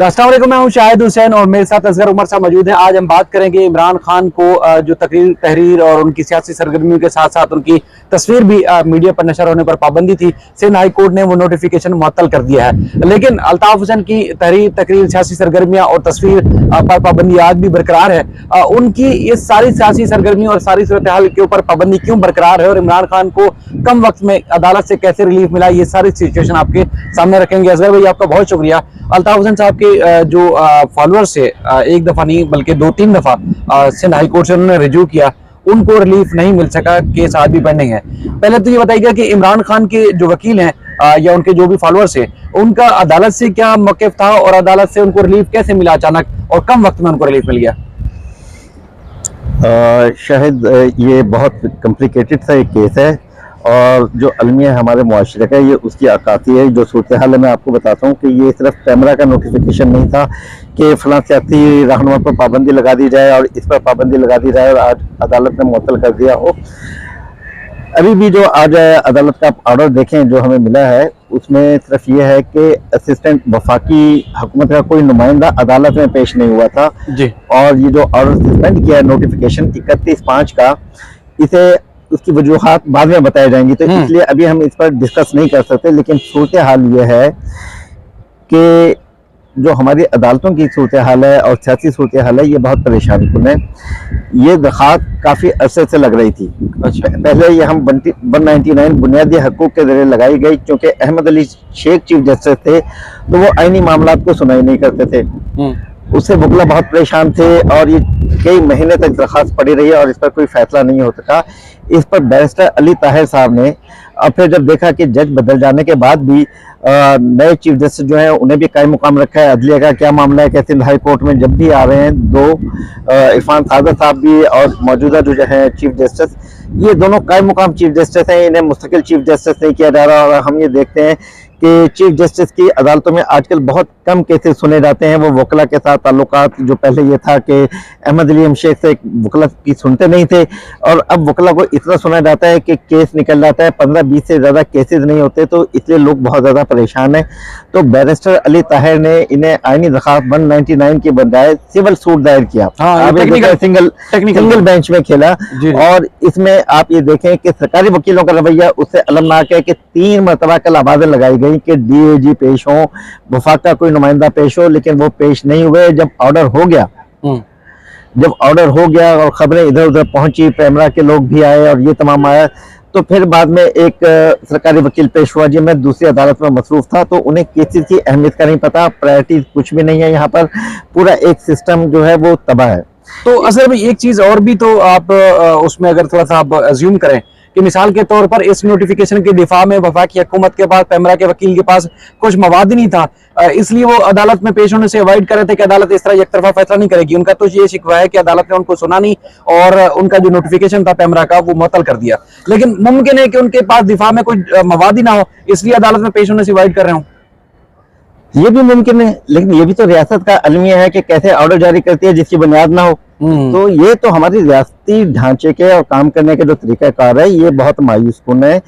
तो अस्सलाम वालेकुम, मैं हूं शाहिद हुसैन और मेरे साथ असगर उमर साहब मौजूद हैं। आज हम बात करेंगे इमरान खान को जो तहरीर और उनकी सियासी सरगर्मियों के साथ साथ उनकी तस्वीर भी मीडिया पर नशर होने पर पाबंदी थी। सिंध हाई कोर्ट ने वो नोटिफिकेशन मुअत्तल कर दिया है, लेकिन अल्ताफ हुसैन की तकरीर, सियासी सरगर्मियां और तस्वीर पर पाबंदी आज भी बरकरार है। उनकी ये सारी सियासी सरगर्मियों और सारी सूरत हाल के ऊपर पाबंदी क्यों बरकरार है और इमरान खान को कम वक्त में अदालत से कैसे रिलीफ मिला, ये सारी सिचुएशन आपके सामने रखेंगे। असगर भाई, आपका बहुत शुक्रिया। अल्ताफ हुसैन साहब के जो फॉलोअर्स है, एक दफा नहीं बल्कि 2-3 दफा सिंध हाई कोर्ट से उन्होंने रिज्यू किया, उनको रिलीफ नहीं मिल सका, केस आज भी पेंडिंग है। पहले तो ये बताइएगा कि इमरान खान के जो वकील हैं या उनके जो भी फॉलोअर्स हैं, उनका अदालत से क्या मौक़िफ़ था और अदालत से उनको रिलीफ कैसे मिला अचानक और कम वक्त में उनको रिलीफ मिल गया? शायद ये बहुत कॉम्प्लिकेटेड सा एक केस है और जो अलमिया हमारे मुआशरे का ये उसकी अक्कासी है। जो सूरत हाल है मैं आपको बताता हूँ कि ये सिर्फ कैमरा का नोटिफिकेशन नहीं था कि फलां सियासी रहनुमा पर पाबंदी लगा दी जाए और इस पर पाबंदी लगा दी जाए और आज अदालत ने मुअत्तल कर दिया हो। अभी भी जो आज अदालत का ऑर्डर देखें जो हमें मिला है, उसमें सिर्फ ये है कि असिस्टेंट वफाकी हुकूमत का कोई नुमाइंदा अदालत में पेश नहीं हुआ था जी। और ये जो ऑर्डर सस्पेंड किया है नोटिफिकेशन 31/5 का, इसे उसकी वजूहात बाद में बताई जाएंगी, तो इसलिए अभी हम इस पर डिस्कस नहीं कर सकते। लेकिन सूरत हाल ये है कि जो हमारी अदालतों की सूरत हाल है और सियासी सूरत हाल है, ये बहुत परेशानीकुन है। ये दरख्वास्त काफ़ी अरसे से लग रही थी। अच्छा। पहले ये हम 199 बुनियादी हकूक़ के जरिए लगाई गई, क्योंकि अहमद अली शेख चीफ जस्टिस थे तो वो आईनी मामलात को सुनाई नहीं करते थे। उससे वकला बहुत परेशान थे और ये कई महीने तक दरख्वास्त पड़ी रही है और इस पर कोई फैसला नहीं हो सका। इस पर बैरिस्टर अली ताहिर साहब ने और फिर जब देखा कि जज बदल जाने के बाद भी नए चीफ जस्टिस जो हैं उन्हें भी कायम मुकाम रखा है। अदलिया का क्या मामला है कि सिंध हाई कोर्ट में जब भी आ रहे हैं दो इरफान सादत साहब भी और मौजूदा जो है चीफ जस्टिस, ये दोनों कायम मुकाम चीफ जस्टिस हैं, इन्हें मुस्तकिल चीफ जस्टिस नहीं किया जा रहा। और हम ये देखते हैं कि चीफ जस्टिस की अदालतों में आजकल बहुत कम केसेस सुने जाते हैं। वो वकला के साथ ताल्लुकात, जो पहले ये था कि अहमद अली शेख से वकला की सुनते नहीं थे और अब वकला को इतना सुना जाता है कि केस निकल जाता है, 15-20 से ज़्यादा केसेस नहीं होते, तो इसलिए लोग बहुत ज़्यादा परेशान हैं। तो बैरिस्टर अली ताहिर ने इन्हें आईनी दरख्वास्त 199 की बजाय सिविल सूट दायर किया। सिंगल बेंच में खेला और इसमें आप ये देखें कि सरकारी वकीलों का रवैया उससे अलमनाक है कि 3 मरतबा कल आवाज़ें लगाई गई कि डीएजी पेश हो, वफाक का कोई नुमाइंदा पेश हो, लेकिन वो पेश नहीं हुए। जब ऑर्डर हो गया और खबरें इधर उधर पहुंची, पैमरा के लोग भी आए और ये तमाम आया, तो फिर बाद में एक सरकारी वकील पेश हुआ जी, मैं दूसरी अदालत में मसरूफ था, तो उन्हें केसेस की अहमियत का नहीं पता, प्रायोरिटी कुछ भी नहीं है यहाँ पर, पूरा एक सिस्टम जो है वो तबाह है। तो असल में एक चीज और भी तो आप उसमें अगर थोड़ा सा आप अज्यूम करें कि मिसाल के तौर पर इस नोटिफिकेशन के दिफा में वफाकी हुकूमत के पास, पैमरा के वकील के पास कुछ मवाद नहीं था, इसलिए वो अदालत में पेश होने से अवॉइड कर रहे थे कि अदालत इस तरह एक तरफा फैसला नहीं करेगी। उनका तो ये शिकवा है कि अदालत ने उनको सुना नहीं और उनका जो नोटिफिकेशन था पैमरा का वो मुअत्तल कर दिया। लेकिन मुमकिन है कि उनके पास दिफा में कोई मवाद ही ना हो, इसलिए अदालत में पेश होने से अवॉइड कर रहे हो। ये भी मुमकिन है, लेकिन ये भी तो रियासत का अलमिया है कि कैसे ऑर्डर जारी करती है जिसकी बुनियाद ना हो। तो ये तो हमारी रियासती ढांचे के और काम करने के जो तरीकाकार है, ये बहुत मायूसकुन है।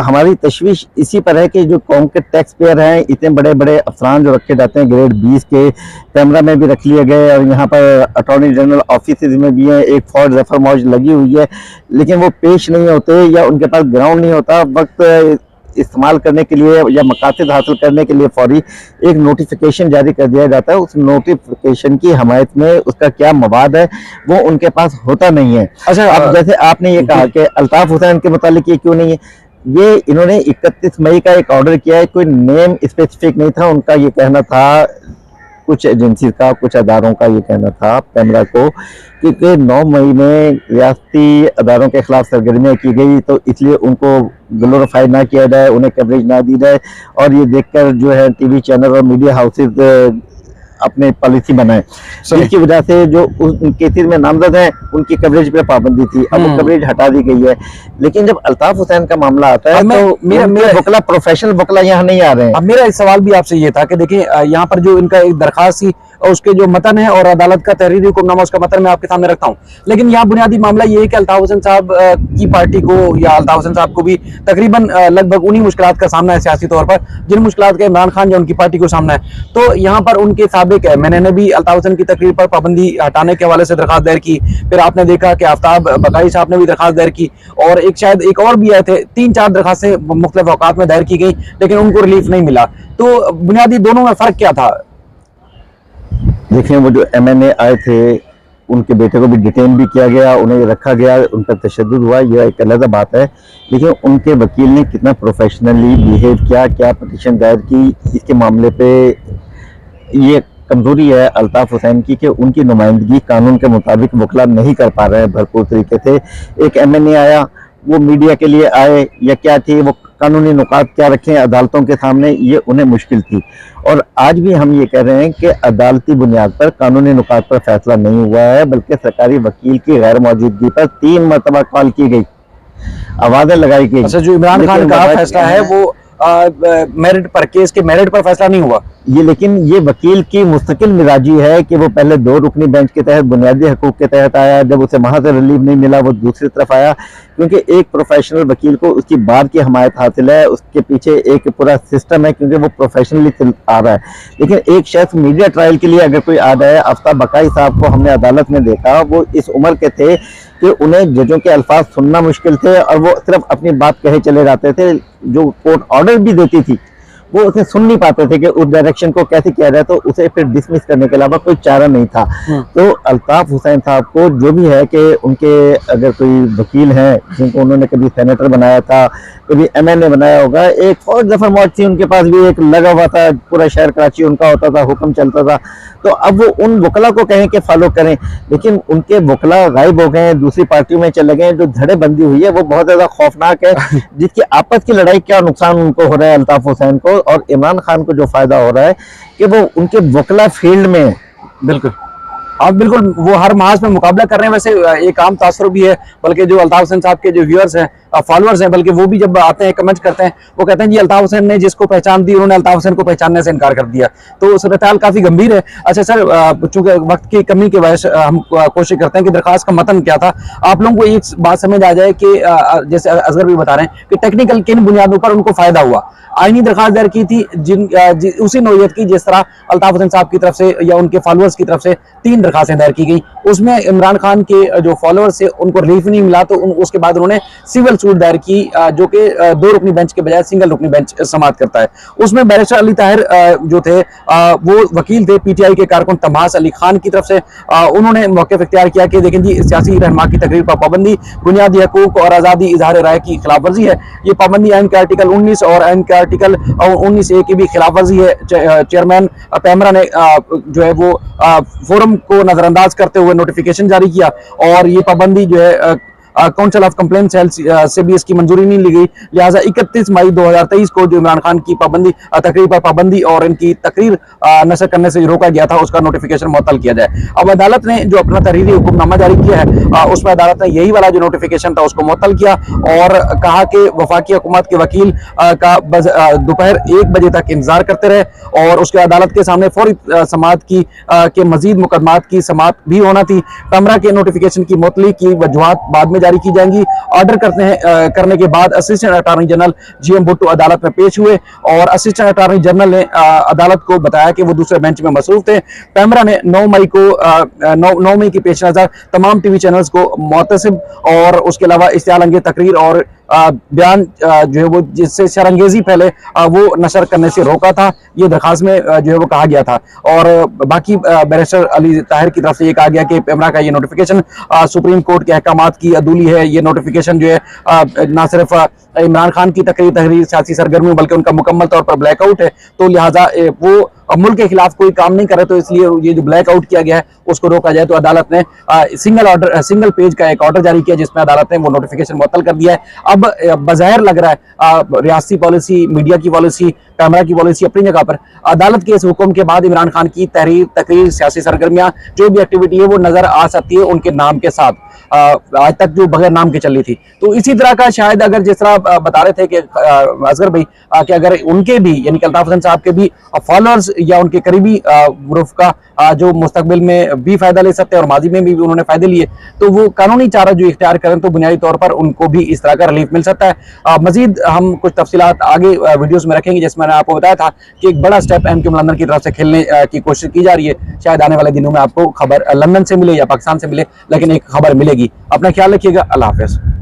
हमारी तशवीश इसी पर है कि जो कौम के टैक्स पेयर हैं, इतने बड़े बड़े अफसरान जो रखे जाते हैं ग्रेड 20 के, पैमरा में भी रख लिए गए और यहाँ पर अटॉर्नी जनरल ऑफिस में भी है, एक फौज रेफर मौज लगी हुई है, लेकिन वो पेश नहीं होते या उनके पास ग्राउंड नहीं होता वक्त इस्तेमाल करने के लिए या मकासद हासिल करने के लिए फौरी एक नोटिफिकेशन जारी कर दिया जाता है। उस नोटिफिकेशन की हमायत में उसका क्या मवाद है वो उनके पास होता नहीं है। अच्छा, अब जैसे आपने ये कहा कि अल्ताफ हुसैन के मुतालिक ये क्यों नहीं है, ये इन्होंने 31 मई का एक ऑर्डर किया है, कोई नेम स्पेसिफिक नहीं था, उनका ये कहना था, कुछ एजेंसी का, कुछ अदारों का ये कहना था पैमरा को, क्योंकि 9 मई में रियासती अदारों के खिलाफ सरगर्मियाँ की गई, तो इसलिए उनको ग्लोरीफाई ना किया जाए, उन्हें कवरेज ना दी जाए और ये देखकर जो है टीवी चैनल और मीडिया हाउसेज अपने पॉलिसी बनाए, जिसकी वजह से जो उन केसेस में नामजद हैं उनकी कवरेज पे पाबंदी थी, अब वो कवरेज हटा दी गई है। लेकिन जब अल्ताफ हुसैन का मामला आता है तो मेरा वकला, प्रोफेशनल वकला यहाँ नहीं आ रहे हैं। अब मेरा इस सवाल भी आपसे ये था कि देखिए यहाँ पर जो इनका एक दरखास्त थी उसके जो मतन है और अदालत का तहरीरी हुक्मनामा उसका मतन मैं आपके सामने रखता हूँ। लेकिन यहाँ बुनियादी मामला ये है कि अल्ताफ हुसैन साहब की पार्टी को या अल्ताफ हुसैन साहब को भी तकरीबन लगभग उन्हीं मुश्किलात का सामना है सियासी तौर पर जिन मुश्किलात का इमरान खान या उनकी पार्टी को सामना है। तो यहाँ पर उनके साबिक मैंने ने भी अल्ताफ हुसैन की तकरीर पर पाबंदी हटाने के हवाले से दरखास्त दायर की, फिर आपने देखा कि आफ्ताब बकाई साहब ने भी दरखास्त दायर की, और एक शायद एक और भी आए थे, 3-4 दरखास्तें मुख्तलिफ औकात में दायर की गई, लेकिन उनको रिलीफ नहीं मिला। तो बुनियादी दोनों में फर्क क्या था? देखिए, वो जो MNA आए थे उनके बेटे को भी डिटेन भी किया गया, उन्हें रखा गया, उन पर तशद्दुद हुआ, यह एक अलग बात है। लेकिन उनके वकील ने कितना प्रोफेशनली बिहेव किया, क्या पटिशन दायर की, इसके मामले पे ये कमजोरी है अल्ताफ हुसैन की कि उनकी नुमाइंदगी कानून के मुताबिक वकला नहीं कर पा रहे हैं भरपूर तरीके से। एक MNA आया, वो मीडिया के लिए आए या क्या थी, वो कानूनी नुकात क्या रखें अदालतों के सामने, ये उन्हें मुश्किल थी। और आज भी हम ये कह रहे हैं कि अदालती बुनियाद पर कानूनी नुकात पर फैसला नहीं हुआ है, बल्कि सरकारी वकील की गैर मौजूदगी पर 3 मरतबा कॉल की गई, आवाजें लगाई गई। अच्छा, जो इमरान खान का फैसला है वो मेरिट पर, केस के मेरिट पर फैसला नहीं हुआ ये, लेकिन ये वकील की मुस्तकिल मिजाजी है कि वो पहले 2 रुकनी बेंच के तहत बुनियादी हकूक के तहत आया, जब उसे वहां से रिलीफ नहीं मिला वो दूसरी तरफ आया, क्योंकि एक प्रोफेशनल वकील को उसकी बार की हमायत हासिल है, उसके पीछे एक पूरा सिस्टम है, क्योंकि वो प्रोफेशनली आ रहा है। लेकिन एक शख्स मीडिया ट्रायल के लिए अगर कोई आ जाए, आफ्ताब बकाई साहब को हमने अदालत में देखा, वो इस उम्र के थे कि उन्हें जजों के अल्फाज सुनना मुश्किल थे और वो सिर्फ अपनी बात कहे चले जाते थे। जो कोर्ट ऑर्डर भी देती थी वो उसे सुन नहीं पाते थे कि उस डायरेक्शन को कैसे किया जाए, तो उसे फिर डिसमिस करने के अलावा कोई चारा नहीं था। तो अल्ताफ हुसैन साहब को जो भी है कि उनके अगर कोई वकील हैं जिनको उन्होंने कभी सेनेटर बनाया था, कभी MNA बनाया होगा, एक फौज जफर मौत थी उनके पास भी, एक लगा हुआ था, पूरा शहर कराची उनका होता था, हुक्म चलता था। तो अब वो उन वकला को कहें कि फॉलो करें, लेकिन उनके वकला गायब हो गए, दूसरी पार्टियों में चले गए। जो धड़ेबंदी हुई है वो बहुत ज्यादा खौफनाक है, जिसकी आपस की लड़ाई क्या नुकसान उनको हो रहा है अल्ताफ हुसैन को, और इमरान खान को जो फायदा हो रहा है कि वो उनके वकला फील्ड में बिल्कुल आप बिल्कुल वो हर महाज में मुकाबला कर रहे हैं। वैसे एक आम तासुर भी है, बल्कि जो अल्ताफ हुसैन साहब के जो व्यूअर्स हैं, फॉलोअर्स हैं, बल्कि वो भी जब आते हैं कमेंट करते हैं, वो कहते हैं जी अल्ताफ हुसैन ने जिसको पहचान दी उन्होंने अल्ताफ हुसैन को पहचानने से इनकार कर दिया। तो सूरत हाल काफी गंभीर है। अच्छा सर, चूंकि वक्त की कमी की वजह से हम कोशिश करते हैं कि दरखास्त का मतन क्या था, आप लोगों को एक बात समझ आ जाए कि जैसे असगर भी बता रहे हैं कि टेक्निकल किन बुनियादों पर उनको फायदा हुआ। आईनी दरखास्त दायर की थी उसी नौयत की जिस तरह अल्ताफ हुसैन साहब की तरफ से या उनके फॉलोअर्स की तरफ से 3 दरखास्तें दायर की गई। उसमें इमरान खान के जो फॉलोअर्स से उनको रिलीफ नहीं मिला, तो उसके बाद उन्होंने सिविल सूट दायर की, जो कि 2 रुकनी बेंच के बजाय सिंगल रुकनी बेंच समाअत करता है। उसमें बैरिस्टर अली ताहिर जो थे वो वकील थे PTI के कारकुन तमास अली खान की तरफ से। उन्होंने मौक़िफ़ इख्तियार किया कि देखें जी सियासी रहनुमा की तकरीर पर पाबंदी बुनियादी हकूक और आज़ादी इजहार राय की खिलाफ वर्जी है। ये पाबंदी आइन के आर्टिकल 19 और आइन के आर्टिकल 19A की भी खिलाफ वर्जी है। चेयरमैन पैमरा ने जो है वो फोरम को नजरअंदाज करते हुए नोटिफिकेशन जारी किया, और ये पाबंदी जो है काउंसिल ऑफ कंप्लेंट सेल से भी इसकी मंजूरी नहीं ली गई। लिहाजा 31 मई 2023 को जो इमरान खान की पाबंदी तकरीर पर पाबंदी और इनकी तकरीर नशर करने से रोका गया था, उसका नोटिफिकेशन मुअत्तल किया जाए। अब अदालत ने जो अपना तहरीरी हुक्मनामा जारी किया है उसमें अदालत ने यही वाला जो नोटिफिकेशन था उसको मुअत्तल किया और कहा कि वफाकी हुकूमत के वकील का दोपहर 1 बजे तक इंतजार करते रहे और उसके अदालत के सामने फौरी समाअत की के मजीद मुकदमात की समाअत भी होना थी। पैमरा के नोटिफिकेशन की मुअत्तली की वजूहात बाद में जारी की जाएंगी। ऑर्डर करने के बाद assistant attorney general GM Bhutto अदालत में पेश हुए और असिस्टेंट अटॉर्नी जनरल ने अदालत को बताया कि वो दूसरे बेंच में मसरूफ थे। पैमरा ने 9 मई की पेश नजर तमाम TV चैनल्स को मुतसिब और उसके अलावा इश्तियाल अंगेज तकरीर और बयान जो है वो जिससे शरंगेजी पहले वो नशर करने से रोका था, ये दरखास्त में जो है वो कहा गया था। और बाकी बैरिस्टर अली ताहिर की तरफ से ये कहा गया कि पैमरा का ये नोटिफिकेशन सुप्रीम कोर्ट के अहकामात की अदूली है। ये नोटिफिकेशन जो है ना सिर्फ इमरान खान की तकरीर सियासी सरगर्मी बल्कि उनका मुकम्मल तौर पर ब्लैकआउट है, तो लिहाजा वो मुल्क के खिलाफ कोई काम नहीं करे, तो इसलिए ये जो ब्लैकआउट किया गया है उसको रोका जाए। तो अदालत ने सिंगल पेज का एक ऑर्डर जारी किया जिसमें अदालत ने वो नोटिफिकेशन मुअत्तल कर दिया है। अब बज़ाहिर लग रहा है रियासती पॉलिसी, मीडिया की पॉलिसी, पैमरा की पॉलिसी अपनी जगह पर, अदालत के इस हुक्म के बाद इमरान खान की तकरीर सियासी सरगर्मियां जो भी एक्टिविटी है वो नजर आ सकती है उनके नाम के साथ, आज तक जो बगैर नाम के चल रही थी। तो इसी तरह का शायद अगर जिस तरह बता रहे थे कि असगर भाई कि अगर उनके भी यानी कि अल्ताफ हुसैन साहब के भी फॉलोअर्स या उनके करीबी ग्रुप का जो मुस्तकबिल में भी फायदा ले सकते हैं और माजी में भी उन्होंने फायदे लिए, तो वो कानूनी चारा जो इख्तियार करें तो बुनियादी तौर पर उनको भी इस तरह का रिलीफ मिल सकता है। मजीद हम कुछ तफसीलात आगे वीडियोस में रखेंगे, जिसमें मैंने आपको बताया था कि एक बड़ा स्टेप MQ लंदन की तरफ से खेलने की कोशिश की जा रही है। शायद आने वाले दिनों में आपको खबर लंदन से मिले या पाकिस्तान से मिले, लेकिन एक खबर मिलेगी। अपना ख्याल रखिएगा। अल्लाह हाफिज।